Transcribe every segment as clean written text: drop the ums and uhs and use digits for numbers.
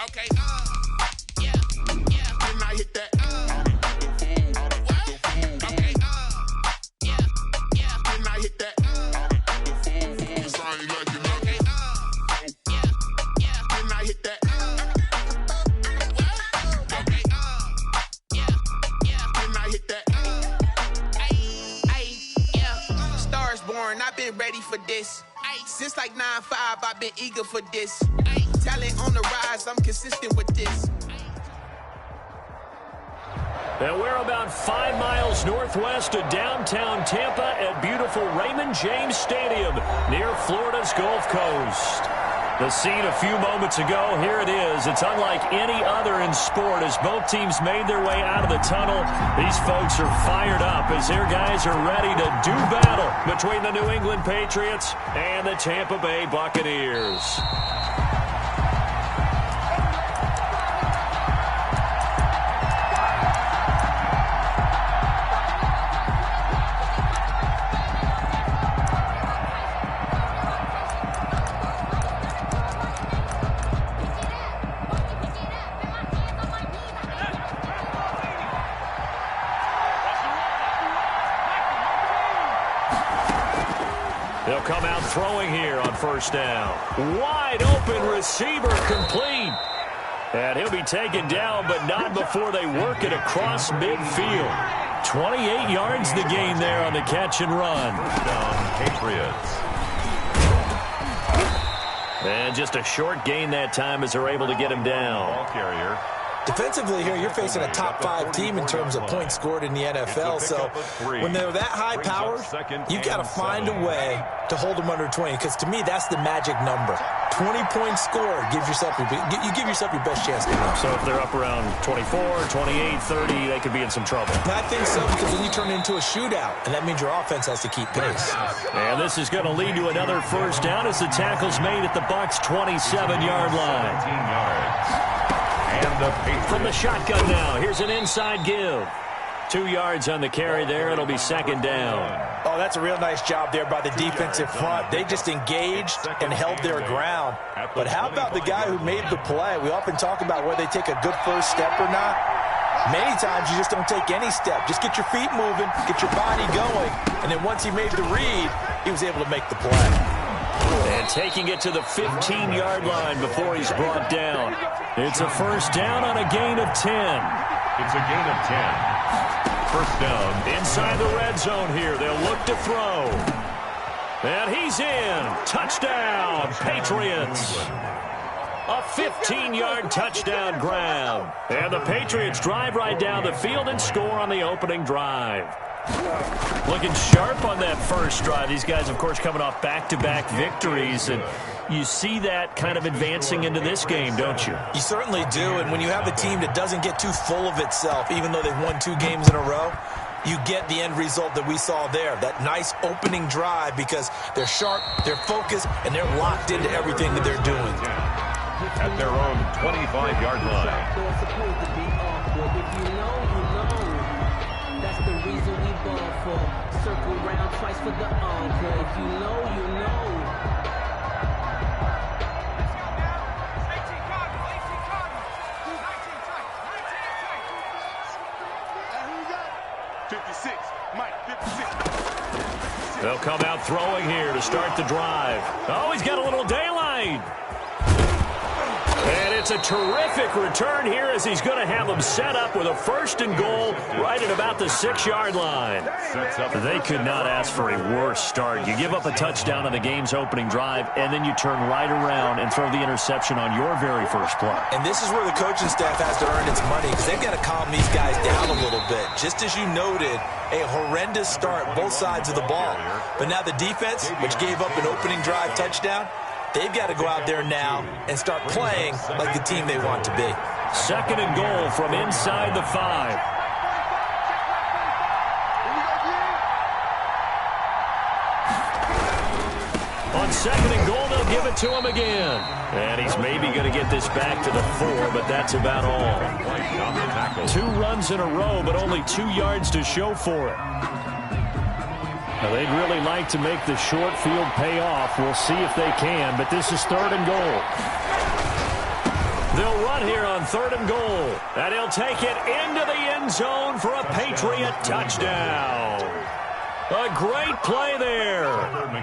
Okay. Yeah. Then I hit that. Okay. Yeah. Then I hit that. Cause I ain't like it. Okay. Yeah. Then I hit that. Okay. Yeah. Then I hit that. Yeah. Stars born. I've been ready for this. Since like 9-5, I've been eager for this. Talent on the rise, I'm consistent with this. And we're about 5 miles northwest of downtown Tampa at beautiful Raymond James Stadium near Florida's Gulf Coast. The scene a few moments ago, here it is. It's unlike any other in sport as both teams made their way out of the tunnel. These folks are fired up as their guys are ready to do battle between the New England Patriots and the Tampa Bay Buccaneers. They'll come out throwing here on first down. Wide open receiver complete. And he'll be taken down, but not before they work it across midfield. 28 yards the gain there on the catch and run. Patriots. And just a short gain that time as they're able to get him down. Ball carrier. Defensively here, you're facing a top-5 team in terms of points scored in the NFL. So when they're that high-powered, you've got to find a way to hold them under 20. Because to me, that's the magic number. 20 points scored gives yourself you give yourself your best chance to win. So if they're up around 24, 28, 30, they could be in some trouble. I think so, because then you turn it into a shootout, and that means your offense has to keep pace. And this is going to lead to another first down as the tackle's made at the Bucs' 27-yard line. 17 yards. From the shotgun now, here's an inside give. 2 yards on the carry there. It'll be second down. Oh, that's a real nice job there by the defensive front. They just engaged and held their ground. But how about the guy who made the play? We often talk about whether they take a good first step or not. Many times you just don't take any step. Just get your feet moving, get your body going, and then once he made the read, he was able to make the play. And taking it to the 15-yard line before he's brought down. It's a first down on a gain of 10. It's a gain of 10. First down. Inside the red zone here. They'll look to throw. And he's in. Touchdown, Patriots. A 15-yard touchdown grab. And the Patriots drive right down the field and score on the opening drive. Looking sharp on that first drive. These guys, of course, coming off back-to-back victories, and you see that kind of advancing into this game, don't you? You certainly do, and when you have a team that doesn't get too full of itself, even though they've won 2 games in a row, you get the end result that we saw there, that nice opening drive, because they're sharp, they're focused, and they're locked into everything that they're doing. At their own 25-yard line. That's the reason we ball for. Circle round twice for the encore. If you know, you know. Let's go now. 18 Cardinals. 56. Mike, 56. They'll come out throwing here to start the drive. Oh, he's got a little daylight. And it's a terrific return here as he's going to have them set up with a first and goal right at about the 6-yard line. They could not ask for a worse start. You give up a touchdown on the game's opening drive, and then you turn right around and throw the interception on your very first play. And this is where the coaching staff has to earn its money, because they've got to calm these guys down a little bit. Just as you noted, a horrendous start both sides of the ball. But now the defense, which gave up an opening drive touchdown, they've got to go out there now and start playing like the team they want to be. Second and goal from inside the 5. On second and goal, they'll give it to him again. And he's maybe going to get this back to the 4, but that's about all. 2 runs in a row, but only 2 yards to show for it. Now, they'd really like to make the short field pay off. We'll see if they can, but this is third and goal. They'll run here on 3rd and goal. And he'll take it into the end zone for a Patriot touchdown. A great play there.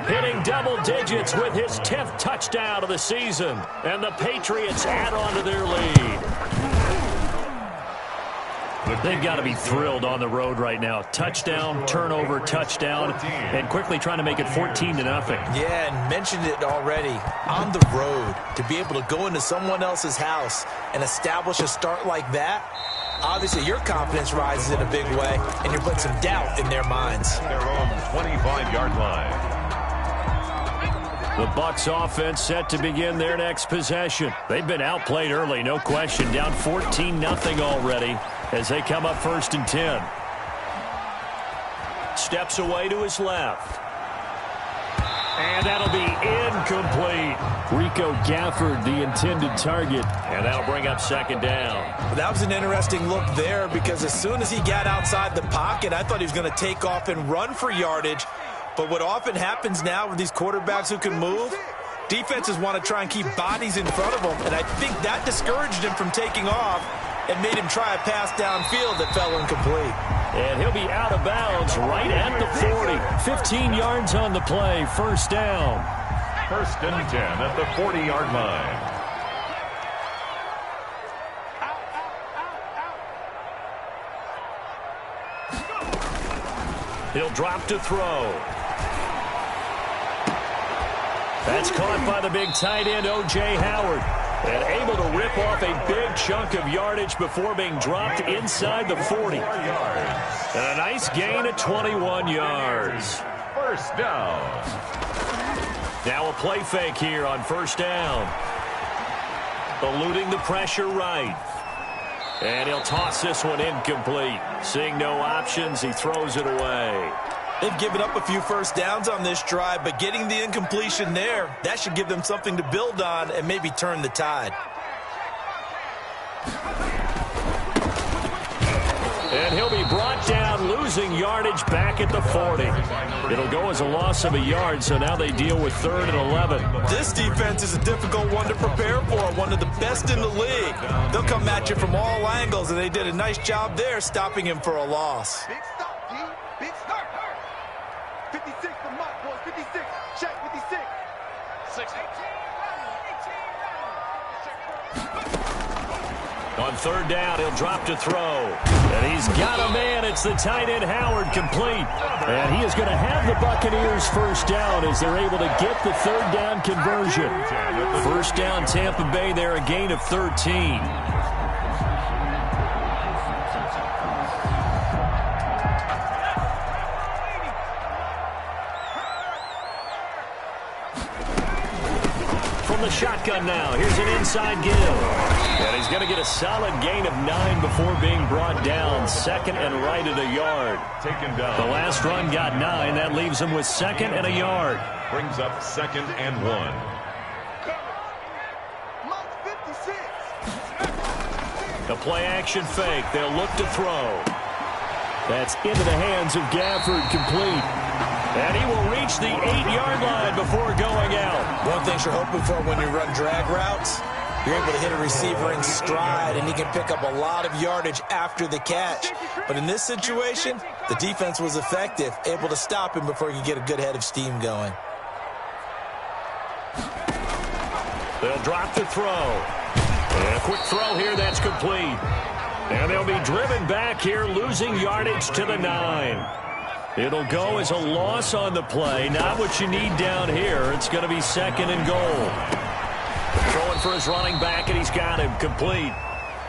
Hitting double digits with his 10th touchdown of the season. And the Patriots add on to their lead. They've got to be thrilled on the road right now. Touchdown, turnover, touchdown, and quickly trying to make it 14-0. Yeah, and mentioned it already. On the road, to be able to go into someone else's house and establish a start like that, obviously your confidence rises in a big way, and you're putting some doubt in their minds. Their own 25-yard line. The Bucs offense set to begin their next possession. They've been outplayed early, no question. Down 14-0 already as they come up 1st and 10. Steps away to his left. And that'll be incomplete. Rico Gafford, the intended target. And that'll bring up 2nd down. That was an interesting look there because as soon as he got outside the pocket, I thought he was going to take off and run for yardage. But what often happens now with these quarterbacks who can move, defenses want to try and keep bodies in front of them. And I think that discouraged him from taking off and made him try a pass downfield that fell incomplete. And he'll be out of bounds right at the 40. 15 yards on the play, 1st down. 1st and 10 at the 40-yard line. He'll drop to throw. That's caught by the big tight end, O.J. Howard. And able to rip off a big chunk of yardage before being dropped inside the 40. And a nice gain of 21 yards. 1st down. Now a play fake here on 1st down. Eluding the pressure right. And he'll toss this one incomplete. Seeing no options, he throws it away. They've given up a few 1st downs on this drive, but getting the incompletion there, that should give them something to build on and maybe turn the tide. And he'll be brought down, losing yardage back at the 40. It'll go as a loss of a yard, so now they deal with 3rd and 11. This defense is a difficult one to prepare for, one of the best in the league. They'll come at you from all angles, and they did a nice job there stopping him for a loss. Big stop, D. Big start. 56 for Mike, boys. 56. Check 56. 6. 18. On 3rd down, he'll drop to throw. And he's got a man. It's the tight end, Howard, complete. And he is going to have the Buccaneers 1st down as they're able to get the 3rd down conversion. 1st down, Tampa Bay there, a gain of 13. From the shotgun now, here's an inside give. And he's going to get a solid gain of 9 before being brought down. 2nd and right at a yard. Taken down. The last run got 9. That leaves him with 2nd and a yard. Brings up 2nd and 1. The play action fake. They'll look to throw. That's into the hands of Gafford, complete. And he will reach the 8-yard line before going out. One thing you're hoping for when you run drag routes, you're able to hit a receiver in stride, and he can pick up a lot of yardage after the catch. But in this situation, the defense was effective, able to stop him before he could get a good head of steam going. They'll drop the throw. And a quick throw here, that's complete. And they'll be driven back here, losing yardage to the 9. It'll go as a loss on the play. Not what you need down here. It's going to be 2nd and goal. Throwing for his running back, and he's got him complete.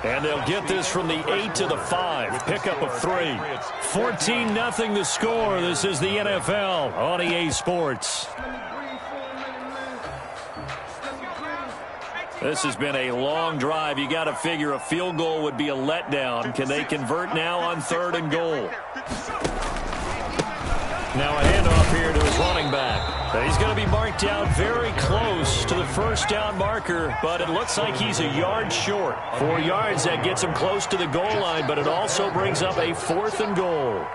And they'll get this from the 8 to the 5. Pickup of 3. 14-0 the score. This is the NFL on EA Sports. This has been a long drive. You got to figure a field goal would be a letdown. Can they convert now on 3rd and goal? Now a handoff here to his running back. He's going to be marked down very close to the 1st down marker, but it looks like he's a yard short. 4 yards, that gets him close to the goal line, but it also brings up a 4th and goal.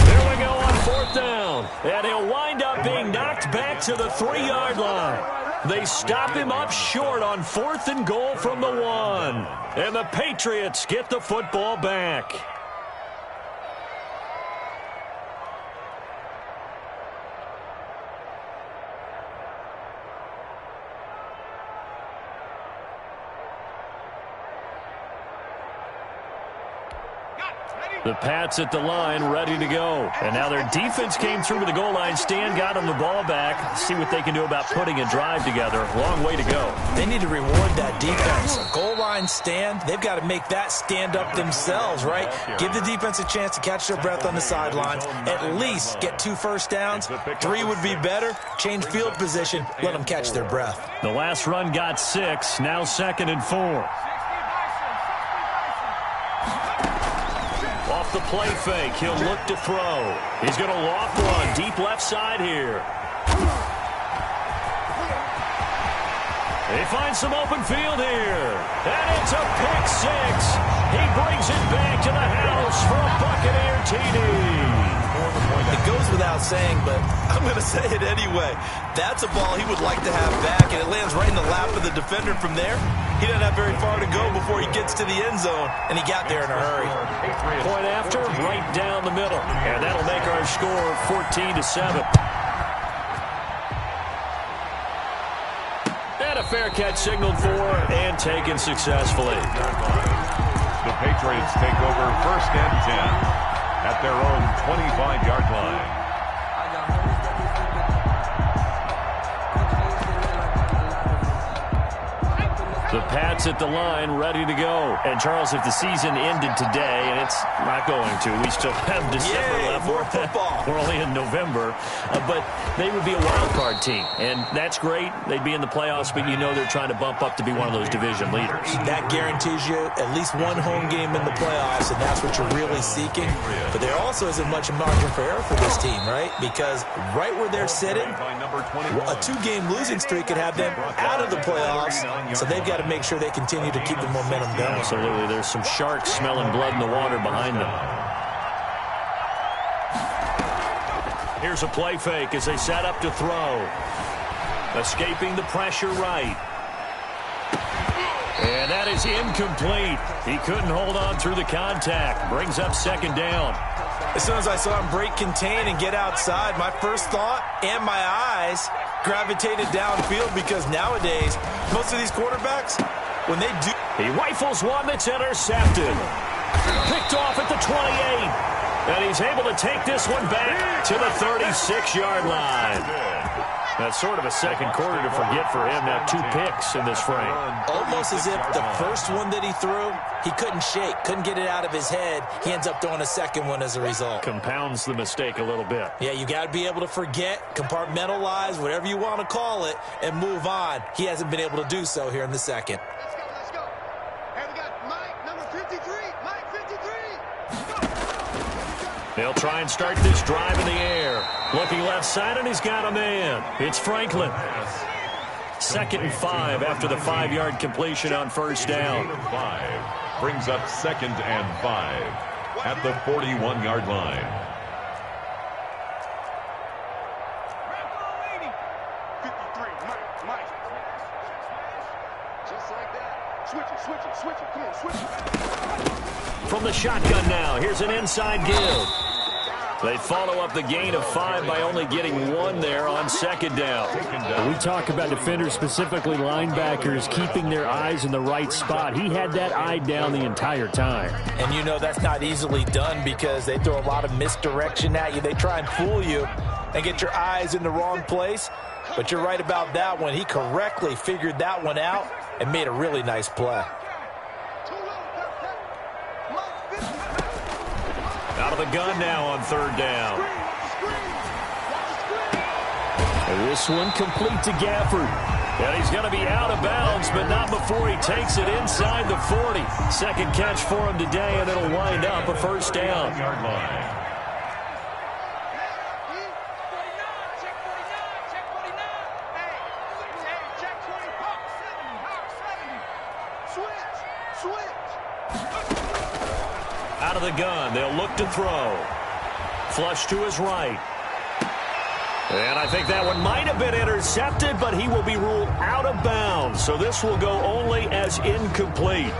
There we go on 4th down. And he'll wind up being knocked walk back to the 3-yard line. They stop him up short on 4th and goal from the 1. And the Patriots get the football back. The Pats at the line, ready to go. And now their defense came through with the goal line stand, got them the ball back. See what they can do about putting a drive together. Long way to go. They need to reward that defense. A goal line stand, they've got to make that stand up themselves, right? Give the defense a chance to catch their breath on the sidelines. At least get 2 first downs. 3 would be better. Change field position. Let them catch their breath. The last run got 6. Now 2nd and 4. Off the play fake, he'll look to throw. He's going to loft one deep left side here. They find some open field here. And it's a pick 6. He brings it back to the house for a Buccaneer TD. It goes without saying, but I'm going to say it anyway. That's a ball he would like to have back, and it lands right in the lap of the defender from there. He doesn't have very far to go before he gets to the end zone, and he got there in a hurry. Point after, right down the middle. And that'll make our score 14-7. And a fair catch signaled for and taken successfully. The Patriots take over 1st and 10 at their own 25-yard line. The Pats at the line, ready to go. And, Charles, if the season ended today, and it's not going to, we still have December left. More football. We're only in November. But they would be a wild card team, and that's great. They'd be in the playoffs, but you know they're trying to bump up to be one of those division leaders. That guarantees you at least one home game in the playoffs, and that's what you're really seeking. But there also isn't much margin for error for this team, right? Because right where they're sitting, a 2-game losing streak could have them out of the playoffs, so they've got to make sure they continue to keep the momentum going. Absolutely. There's some sharks smelling blood in the water behind them. Here's a play fake as they set up to throw. Escaping the pressure right. And that is incomplete. He couldn't hold on through the contact. Brings up 2nd down. As soon as I saw him break contain and get outside, my first thought and my eyes gravitated downfield, because nowadays, most of these quarterbacks, when they do... He rifles one that's intercepted. Picked off at the 28. And he's able to take this one back to the 36-yard line. That's sort of a second quarter to forget for him. Now 2 picks in this frame. Almost as if the first one that he threw, he couldn't shake, couldn't get it out of his head. He ends up throwing a second one as a result. Compounds the mistake a little bit. Yeah, you got to be able to forget, compartmentalize, whatever you want to call it, and move on. He hasn't been able to do so here in the second. Let's go. Hey, we got Mike, number 53. Mike, 53. They'll try and start this drive in the air. Looking left side, and he's got a man. It's Franklin. 2nd and 5 after the 5-yard completion on 1st down. 5 brings up 2nd and 5 at the 41-yard line. 53, Mike. Just like that. Switch it. Come on, switch it. From the shotgun now, here's an inside give. They follow up the gain of 5 by only getting 1 there on 2nd down. We talk about defenders, specifically linebackers, keeping their eyes in the right spot. He had that eye down the entire time. And you know that's not easily done because they throw a lot of misdirection at you. They try and fool you and get your eyes in the wrong place. But you're right about that one. He correctly figured that one out and made a really nice play. Out of the gun now on 3rd down. And this one complete to Gafford. And he's going to be out of bounds, but not before he takes it inside the 40. Second catch for him today, and it'll wind up a 1st down. Yard line. Out of the gun, they'll look to throw. Flush to his right. And I think that one might have been intercepted, but he will be ruled out of bounds. So this will go only as incomplete.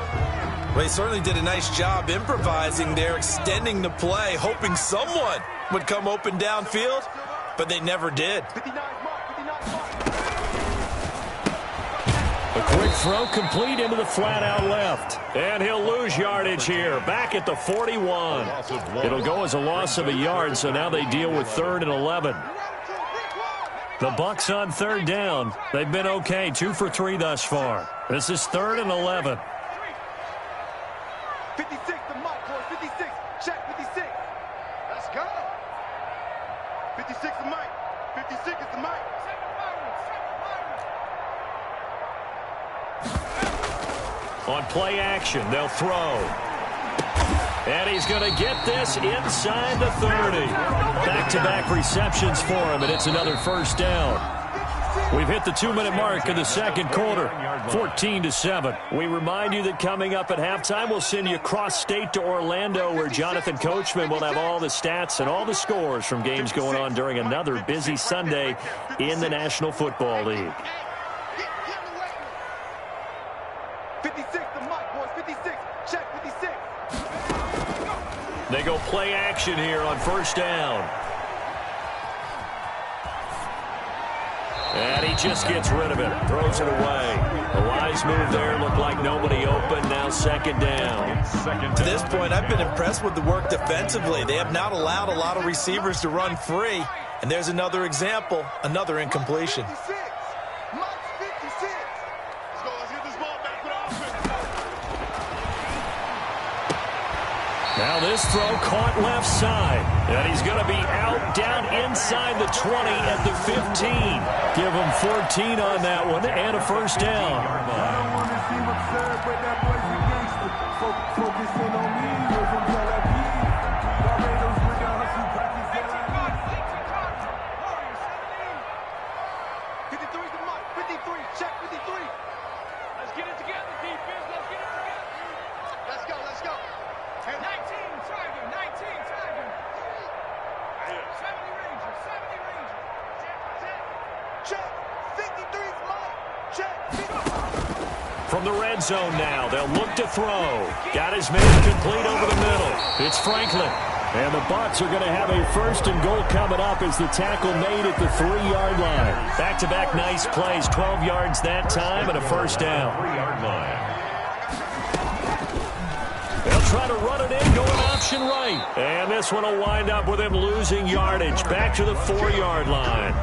Well, he certainly did a nice job improvising there, extending the play, hoping someone would come open downfield, but they never did. A quick throw complete into the flat out left. And he'll lose yardage here, back at the 41. It'll go as a loss of a yard, so now they deal with 3rd and 11. The Bucs on 3rd down. They've been okay, 2 for 3 thus far. This is 3rd and 11. 56, the mic, boys. 56. Check, 56. Let's go. 56, the mic. 56 is the mic. On play action, they'll throw. And he's going to get this inside the 30. Back-to-back receptions for him, and it's another first down. We've hit the 2-minute mark in the second quarter, 14-7. We remind you that coming up at halftime, we'll send you cross-state to Orlando, where Jonathan Coachman will have all the stats and all the scores from games going on during another busy Sunday in the National Football League. 56, the mic, boys. 56. Check, 56. They go play action here on first down. And he just gets rid of it. Throws it away. A wise move there. Looked like nobody open. Now second down. To this point, I've been impressed with the work defensively. They have not allowed a lot of receivers to run free. And there's another example, another incompletion. 56. Mike's 56. Let's get this ball back to the offense. Now this throw caught left side. And he's going to be out down inside the 20 at the 15. Give him 14 on that one and a first down. I don't want to seem absurd, but that boy's a gangster. Focusing on me, you're from Tel Aviv. Barbados with the hustle, practice that I need. 53 is the mic. 53. Check, 53. Let's get it together, defense. Let's get it together. Let's go, let's go. 19 Tiger, 19 Tiger. 70 Rangers, 70 Rangers. Check. 53 is mic. Check. 50. From the red zone now, they'll look to throw. Got his man complete over the middle. It's Franklin. And the Bucs are going to have a first and goal coming up as the tackle made at the 3-yard line. Back-to-back nice plays, 12 yards that time and a first down. 3-yard line. They'll try to run it in, going option right. And this one will wind up with him losing yardage back to the 4-yard line.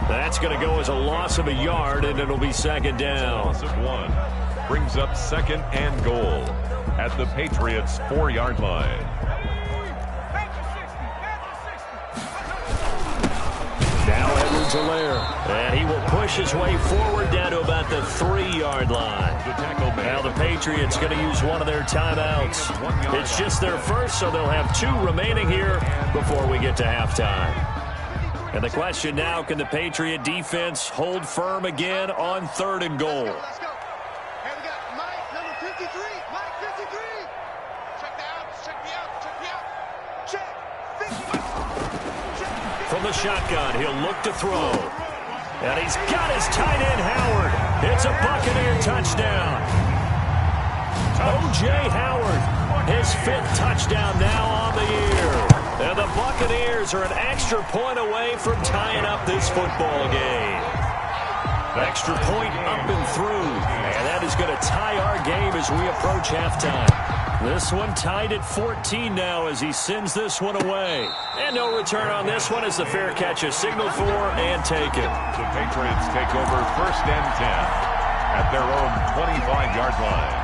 That's going to go as a loss of a yard, and it'll be second down. Loss of 1. Brings up 2nd and goal at the Patriots' 4-yard line. Now Edwards-Helaire, and he will push his way forward down to about the 3-yard line. Now the Patriots going to use one of their timeouts. It's just their first, so they'll have 2 remaining here before we get to halftime. And the question now, can the Patriot defense hold firm again on 3rd and goal? Let's go. And we got Mike, number 53. Mike, 53. Check the outs. Check the outs. Check the outs. Check. 50. From the shotgun, he'll look to throw. And he's got his tight end, Howard. It's a Buccaneer touchdown. O.J. Howard, his 5th touchdown now on the year. And the Buccaneers are an extra point away from tying up this football game. Extra point up and through. And that is going to tie our game as we approach halftime. This one tied at 14 now as he sends this one away. And no return on this one as the fair catch is signaled for and taken. The Patriots take over 1st and 10 at their own 25-yard line.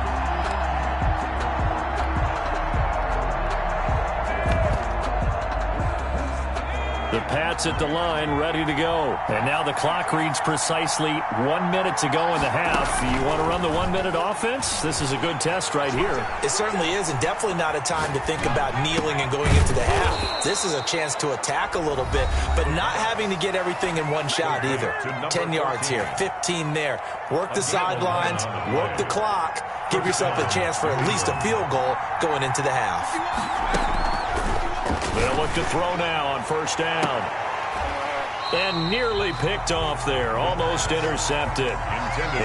The Pats at the line, ready to go. And now the clock reads precisely 1 minute to go in the half. You want to run the 1-minute offense? This is a good test right here. It certainly is, and definitely not a time to think about kneeling and going into the half. This is a chance to attack a little bit, but not having to get everything in one shot either. 10 yards here, 15 there. Work the sidelines, work the clock. Give yourself a chance for at least a field goal going into the half. They'll look to throw now on first down. And nearly picked off there. Almost intercepted.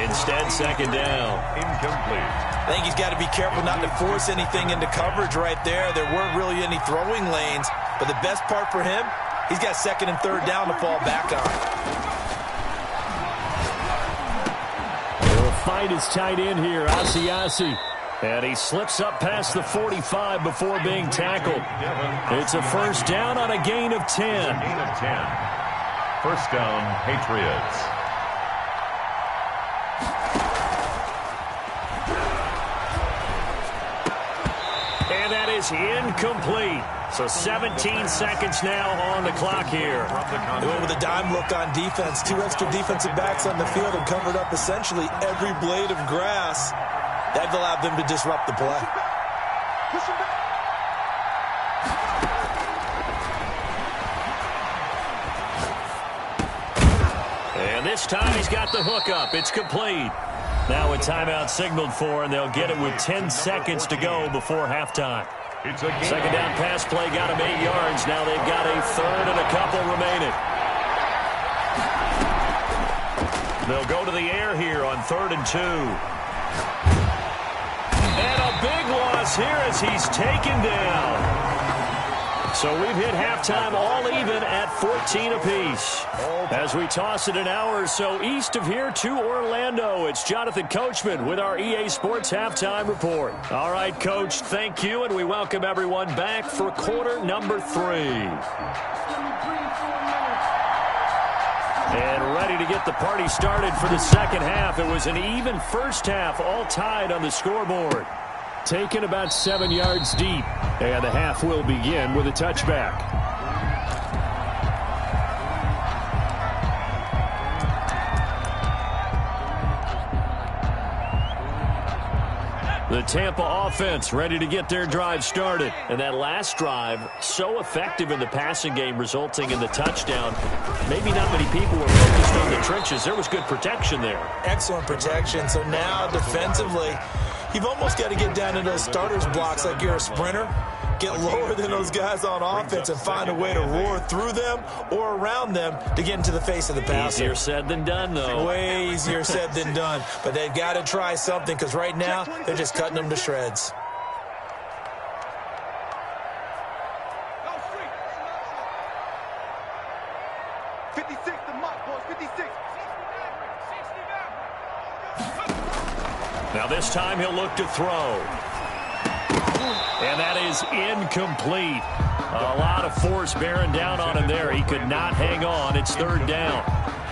Instead, second down. Incomplete. I think he's got to be careful not to force anything into coverage right there. There weren't really any throwing lanes. But the best part for him, he's got second and third down to fall back on. He'll find his tight end here, Asiasi. And he slips up past the 45 before being tackled. It's a first down on a gain of 10. Gain of 10. First down, Patriots. And that is incomplete. So 17 seconds now on the clock here. They went with a dime look on defense. 2 extra defensive backs on the field and covered up essentially every blade of grass. That allowed them to disrupt the play. Push him back. And this time he's got the hook up. It's complete. Now a timeout signaled for, and they'll get it with 10 seconds to go before halftime. Second down pass play got him 8 yards. Now they've got a third and a couple remaining. They'll go to the air here on 3rd and 2. And a big loss here as he's taken down. So we've hit halftime all even at 14 apiece. As we toss it an hour or so east of here to Orlando, it's Jonathan Coachman with our EA Sports Halftime Report. All right, Coach, thank you, and we welcome everyone back for quarter number 3. And ready to get the party started for the second half. It was an even first half, all tied on the scoreboard. Taken about 7 yards deep, and the half will begin with a touchback. The Tampa offense ready to get their drive started. And that last drive, so effective in the passing game, resulting in the touchdown. Maybe not many people were focused on the trenches. There was good protection there. Excellent protection. So now defensively, you've almost got to get down into those starters blocks like you're a sprinter. Get lower than those guys on offense and find a way to roar through them or around them to get into the face of the passer. Easier said than done, though. Way easier said than done. But they've got to try something because right now they're just cutting them to shreds. Now this time he'll look to throw. And that is incomplete. A lot of force bearing down on him there. He could not hang on. It's 3rd down.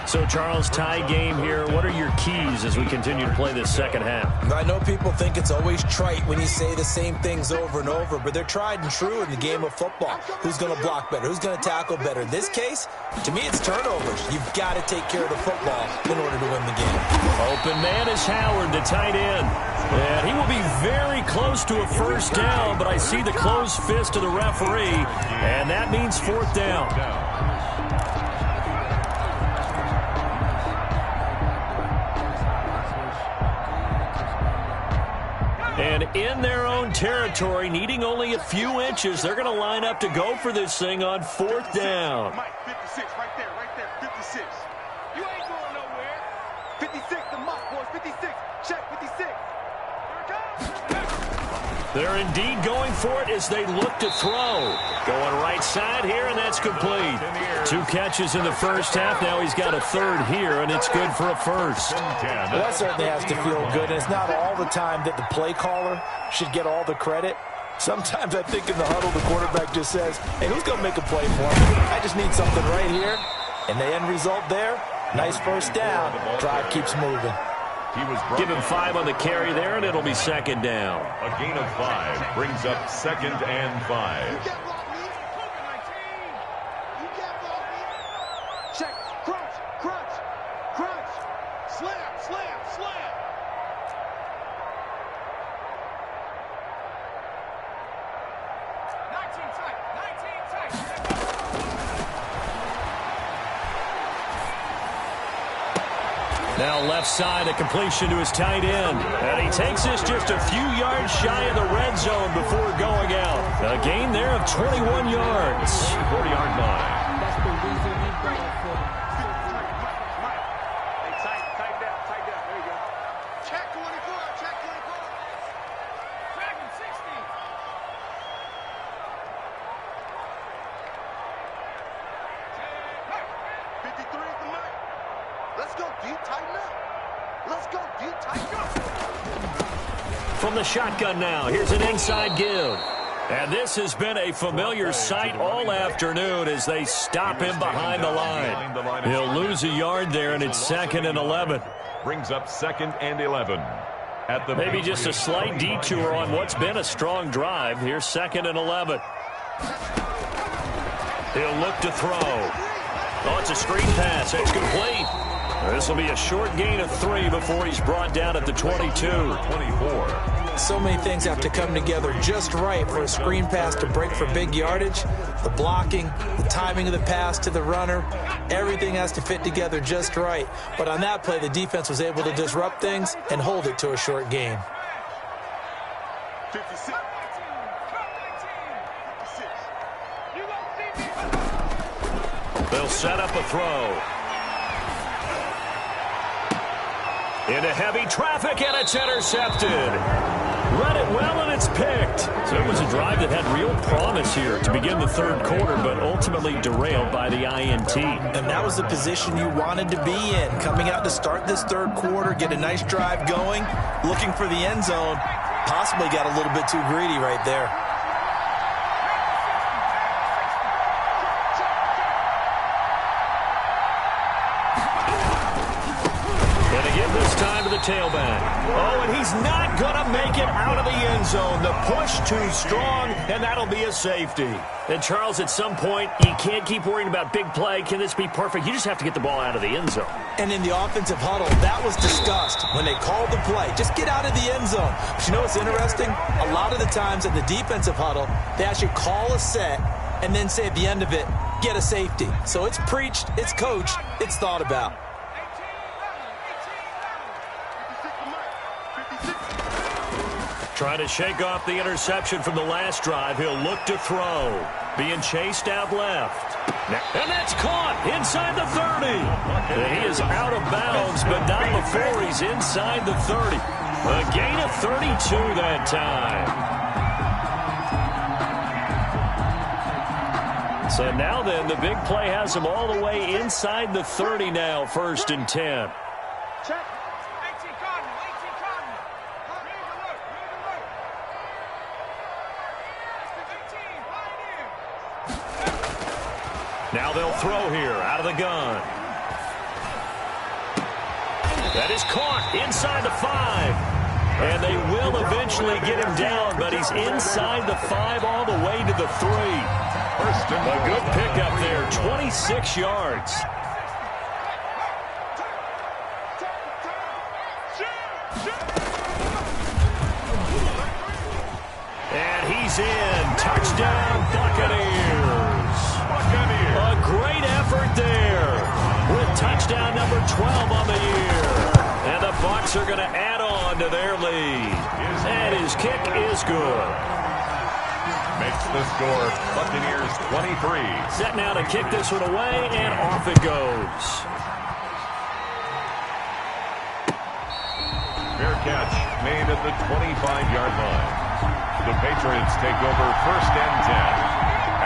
So, Charles, tie game here. What are your keys as we continue to play this second half? I know people think it's always trite when you say the same things over and over, but they're tried and true in the game of football. Who's going to block better? Who's going to tackle better? In this case, to me, it's turnovers. You've got to take care of the football in order to win the game. Open man is Howard, the tight end. And he will be very close to a first down, but I see the closed fist of the referee, and that means 4th down. And in their own territory, needing only a few inches, they're going to line up to go for this thing on 4th down. Mike, 56, right there, 56. You ain't going nowhere. 56, the muck, boys, 56. Check, 56. Here it comes. They're indeed going for it as they look to throw. Going right side here, and that's complete. 2 catches in the first half. Now he's got a third here, and it's good for a first. Well, that certainly has to feel good. And it's not all the time that the play caller should get all the credit. Sometimes I think in the huddle, the quarterback just says, hey, who's going to make a play for me? I just need something right here. And the end result there, nice first down. Drive keeps moving. Give him 5 on the carry there, and it'll be 2nd down. A gain of 5 brings up 2nd and 5. Check, crunch, crunch, crunch. Slam, slam, slam. Now left side, a completion to his tight end. And he takes this just a few yards shy of the red zone before going out. A gain there of 21 yards. 40-yard line. That's the reason we ball for. Let's go deep, tighten up. Let's go deep, tighten up. From the shotgun now, here's an inside give. And this has been a familiar sight all afternoon as they stop him behind the line. He'll lose a yard there, and it's 2nd and 11. Brings up 2nd and 11. At the Maybe just a slight detour on what's been a strong drive. Here's 2nd and 11. He'll look to throw. Oh, it's a screen pass. It's complete. This will be a short gain of 3 before he's brought down at the 22. 24. So many things have to come together just right for a screen pass to break for big yardage. The blocking, the timing of the pass to the runner, everything has to fit together just right. But on that play, the defense was able to disrupt things and hold it to a short gain. 56. They'll set up a throw. Into heavy traffic, and it's intercepted. Read it well, and it's picked. So it was a drive that had real promise here to begin the third quarter, but ultimately derailed by the INT. And that was the position you wanted to be in. Coming out to start this third quarter, get a nice drive going, looking for the end zone. Possibly got a little bit too greedy right there. To the tailback. Oh, and he's not going to make it out of the end zone. The push too strong, and that'll be a safety. And, Charles, at some point, you can't keep worrying about big play. Can this be perfect? You just have to get the ball out of the end zone. And in the offensive huddle, that was discussed when they called the play. Just get out of the end zone. But you know what's interesting? A lot of the times in the defensive huddle, they actually call a set and then say at the end of it, get a safety. So it's preached, it's coached, it's thought about. Trying to shake off the interception from the last drive. He'll look to throw. Being chased out left. And that's caught inside the 30. And he is out of bounds, but not before he's inside the 30. A gain of 32 that time. So now then, the big play has him all the way inside the 30 now, 1st and 10. Check. Now they'll throw here out of the gun. That is caught inside the 5. And they will eventually get him down, but he's inside the 5 all the way to the 3. A good pickup there, 26 yards. And he's in. Touchdown, Buccaneers. A great effort there with touchdown number 12 on the year. And the Bucs are going to add on to their lead. And his kick is good. Makes the score Buccaneers 23. Set now to kick this one away, and off it goes. Fair catch made at the 25-yard line. The Patriots take over 1st and 10.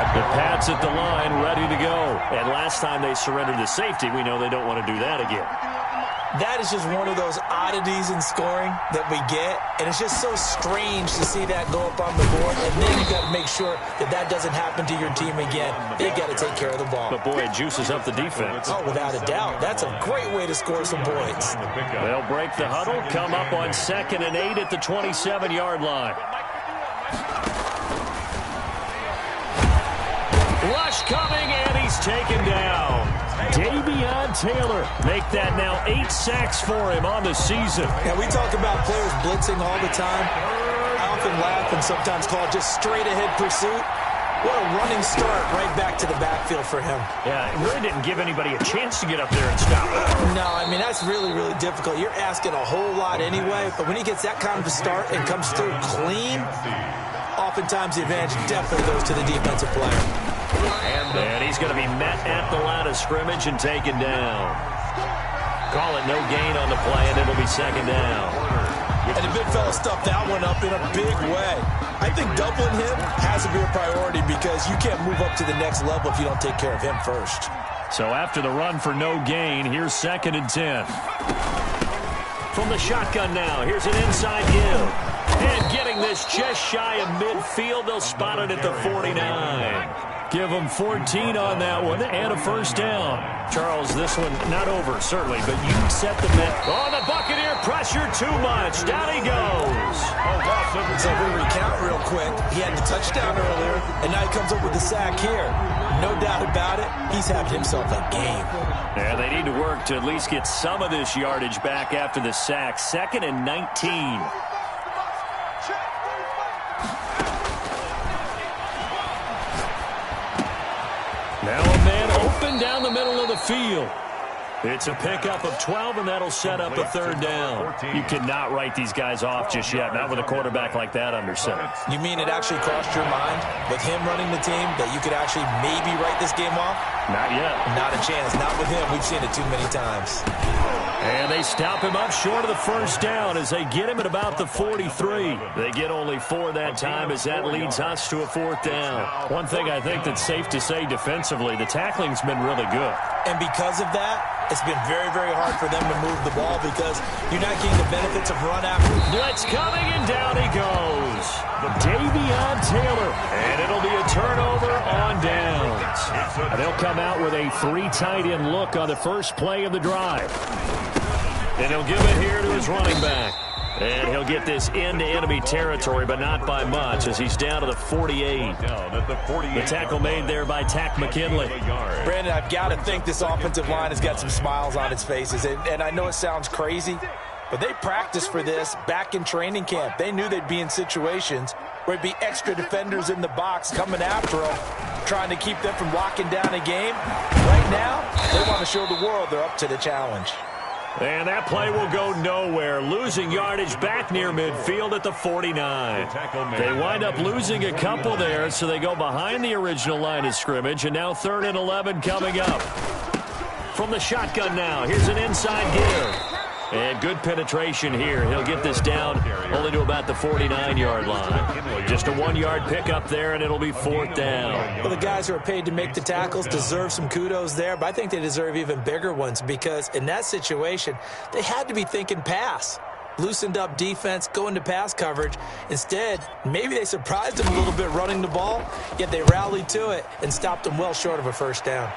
The Pats at the line, ready to go. And last time they surrendered to safety, we know they don't want to do that again. That is just one of those oddities in scoring that we get. And it's just so strange to see that go up on the board. And then you got to make sure that that doesn't happen to your team again. They got to take care of the ball. But, boy, it juices up the defense. Oh, without a doubt. That's a great way to score some points. They'll break the huddle, come up on 2nd and 8 at the 27-yard line. Rush coming, and he's taken down. Davion Taylor make that now 8 sacks for him on the season. Yeah, we talk about players blitzing all the time. I often laugh and sometimes call it just straight-ahead pursuit. What a running start right back to the backfield for him. Yeah, it really didn't give anybody a chance to get up there and stop it. No, I mean, that's really, really difficult. You're asking a whole lot anyway, but when he gets that kind of a start and comes through clean, oftentimes the advantage definitely goes to the defensive player. And he's going to be met at the line of scrimmage and taken down. Call it no gain on the play, and it'll be 2nd down. And the big fella stuffed that one up in a big way. I think doubling him has to be a priority because you can't move up to the next level if you don't take care of him first. So after the run for no gain, here's 2nd and 10. From the shotgun now, here's an inside give. And getting this just shy of midfield, they'll spot it at the 49. Give them 14 on that one and a first down. Charles, this one not over, certainly, but you set the net. Oh, the Buccaneer pressure too much. Down he goes. So we recount real quick. He had the touchdown earlier, and now he comes up with the sack here. No doubt about it, he's having himself a game. Yeah, they need to work to at least get some of this yardage back after the sack. 2nd and 19. Now a man open down the middle of the field. It's a pickup of 12, and that'll set up a 3rd down. You cannot write these guys off just yet, not with a quarterback like that under center. You mean it actually crossed your mind with him running the team that you could actually maybe write this game off? Not yet. Not a chance. Not with him. We've seen it too many times. And they stop him up short of the first down as they get him at about the 43. They get only 4 that time as that leads us to a 4th down. One thing I think that's safe to say defensively, the tackling's been really good. And because of that, it's been very, very hard for them to move the ball because you're not getting the benefits of run after. Blitz coming, and down he goes. Davion Taylor. And it'll be a turnover on downs. And they'll come out with a 3 tight end look on the first play of the drive. And he'll give it here to his running back. And he'll get this into enemy territory, but not by much, as he's down to the 48. The tackle made there by Takk McKinley. Brandon, I've got to think this offensive line has got some smiles on its faces. And I know it sounds crazy, but they practiced for this back in training camp. They knew they'd be in situations where it'd be extra defenders in the box coming after them, trying to keep them from locking down a game. Right now, they want to show the world they're up to the challenge. And that play will go nowhere. Losing yardage back near midfield at the 49. They wind up losing a couple there, so they go behind the original line of scrimmage. And now 3rd and 11 coming up. From the shotgun now, here's an inside give. And good penetration here. He'll get this down only to about the 49-yard line. Just a 1-yard pickup there, and it'll be 4th down. Well, the guys who are paid to make the tackles deserve some kudos there, but I think they deserve even bigger ones because in that situation, they had to be thinking pass. Loosened up defense, going to pass coverage. Instead, maybe they surprised them a little bit running the ball, yet they rallied to it and stopped them well short of a first down.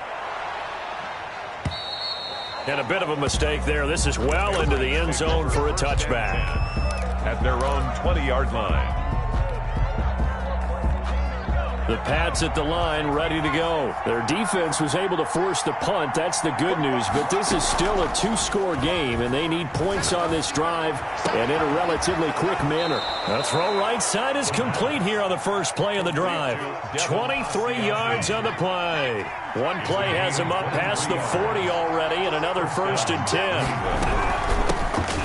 And a bit of a mistake there. This is well into the end zone for a touchback. At their own 20-yard line. The Pats at the line, ready to go. Their defense was able to force the punt. That's the good news. But this is still a 2-score game, and they need points on this drive and in a relatively quick manner. The throw right side is complete here on the first play of the drive. 23 yards on the play. One play has him up past the 40 already, and another 1st and 10.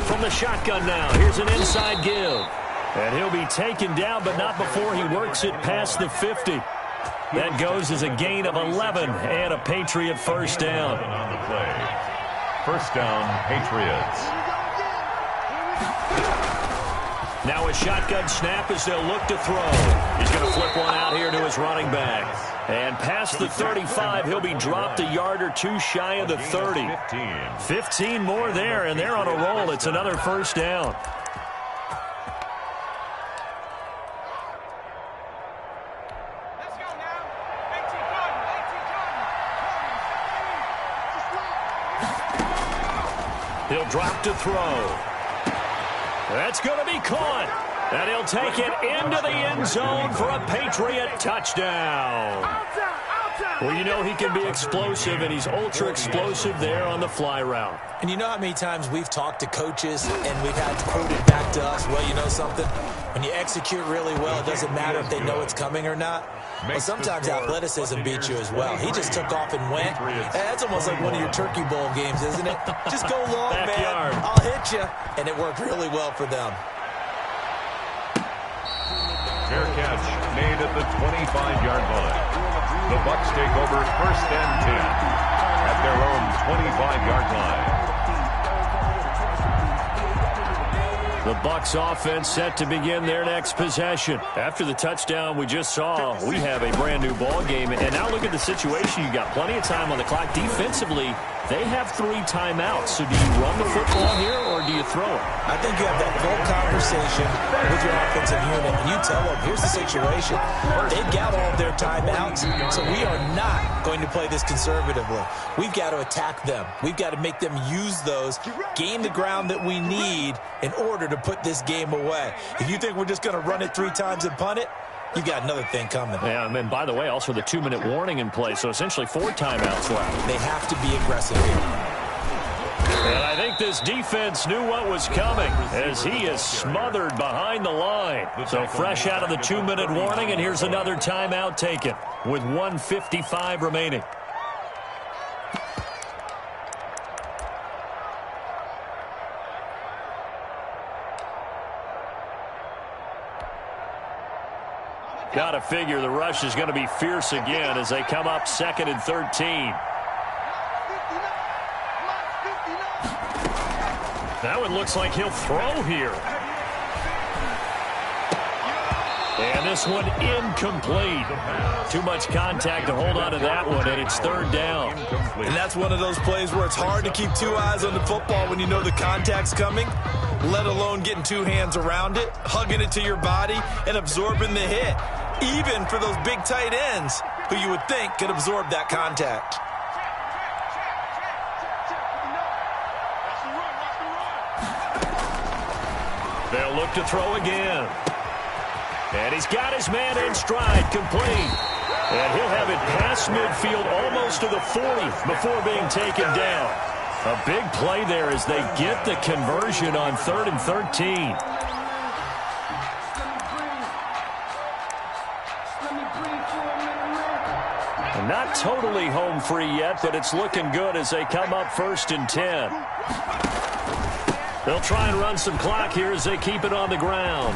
From the shotgun now, here's an inside give. And he'll be taken down, but not before he works it past the 50. That goes as a gain of 11 and a Patriot first down. On the play. First down, Patriots. Now a shotgun snap as they'll look to throw. He's going to flip one out here to his running back. And past the 35, he'll be dropped a yard or two shy of the 30. 15 more there, and they're on a roll. It's another first down. He'll drop to throw. That's going to be caught. And he'll take it into the end zone for a Patriot touchdown. Well, you know he can be explosive, and he's ultra-explosive there on the fly route. And you know how many times we've talked to coaches and we've had quoted back to us, well, you know something? When you execute really well, it doesn't matter if they know it's coming or not. Well, sometimes athleticism beats you as well. He just took off and went. That's almost like one of your Turkey Bowl games, isn't it? Just go long, Backyard. man. I'll hit you. And it worked really well for them. Fair catch made at the 25-yard line. The Bucs take over 1st and 10 at their own 25-yard line. The Bucs offense set to begin their next possession. After the touchdown we just saw, we have a brand new ball game. And now look at the situation. You got plenty of time on the clock. Defensively, they have 3 timeouts. So do you run the football here or do you throw it? I think you have that full conversation with your offensive unit, and you tell them, here's the situation. They've got all of their timeouts, so we are not going to play this conservatively. We've got to attack them. We've got to make them use those, gain the ground that we need in order to put this game away. If you think we're just going to run it 3 times and punt it, you got another thing coming. Yeah, and by the way, also the 2-minute warning in play, so essentially 4 timeouts left. They have to be aggressive here. And I think this defense knew what was coming as he is smothered behind the line. So fresh out of the 2-minute warning, and here's another timeout taken with 1:55 remaining. Got to figure the rush is going to be fierce again as they come up 2nd and 13. That one looks like he'll throw here. And this one incomplete. Too much contact to hold on to that one, and it's 3rd down. And that's one of those plays where it's hard to keep 2 eyes on the football when you know the contact's coming, let alone getting 2 hands around it, hugging it to your body, and absorbing the hit. Even for those big tight ends who you would think could absorb that contact. They'll look to throw again. And he's got his man in stride, complete. And he'll have it past midfield almost to the 40 before being taken down. A big play there as they get the conversion on 3rd and 13. And not totally home free yet, but it's looking good as they come up 1st and 10. They'll try and run some clock here as they keep it on the ground.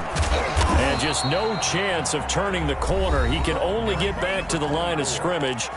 And just no chance of turning the corner. He can only get back to the line of scrimmage.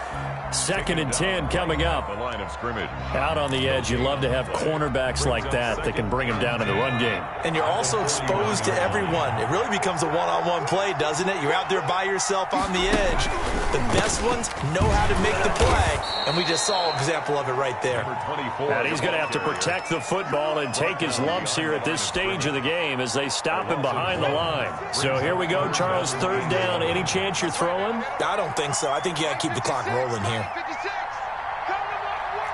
2nd and 10 coming up. The line of scrimmage. Out on the edge, you love to have cornerbacks like that can bring him down in the run game. And you're also exposed to everyone. It really becomes a one-on-one play, doesn't it? You're out there by yourself on the edge. The best ones know how to make the play, and we just saw an example of it right there. And he's going to have to protect the football and take his lumps here at this stage of the game as they stop him behind the line. So here we go, Charles, 3rd down. Any chance you're throwing? I don't think so. I think you got to keep the clock rolling here. 56. Come to my work.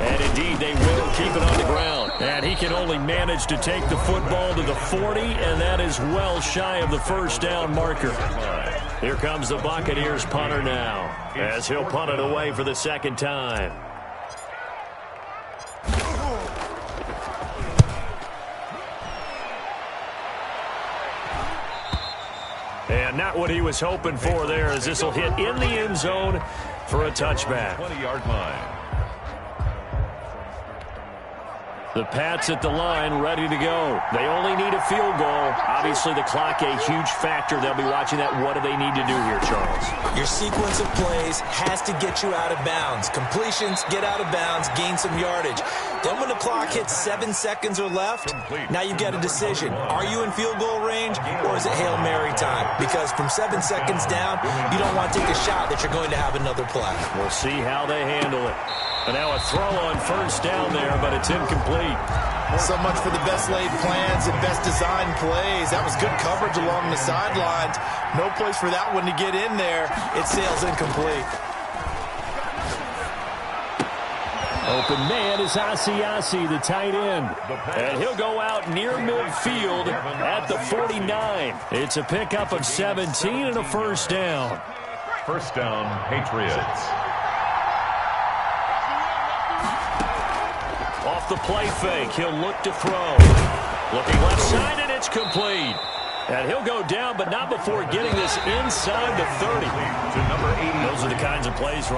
And indeed, they will keep it on the ground. And he can only manage to take the football to the 40, and that is well shy of the 1st down marker. Here comes the Buccaneers punter now, as he'll punt it away for the 2nd time. And not what he was hoping for there, as this will hit in the end zone for a touchback. 20-yard line. The Pats at the line, ready to go. They only need a field goal. Obviously, the clock a huge factor. They'll be watching that. What do they need to do here, Charles? Your sequence of plays has to get you out of bounds. Completions, get out of bounds, gain some yardage. Then when the clock hits 7 seconds or left, now you've got a decision. Are you in field goal range, or is it Hail Mary time? Because from 7 seconds down, you don't want to take a shot that you're going to have another play. We'll see how they handle it. And now a throw on 1st down there, but it's incomplete. So much for the best laid plans and best designed plays. That was good coverage along the sidelines. No place for that one to get in there. It sails incomplete. Open man is Asiasi, the tight end. And he'll go out near midfield at the 49. It's a pickup of 17 and a 1st down. 1st down, Patriots. Off the play fake, he'll look to throw. Looking left side, and it's complete. And he'll go down, but not before getting this inside the 30. To number 80. Those are the kinds of plays right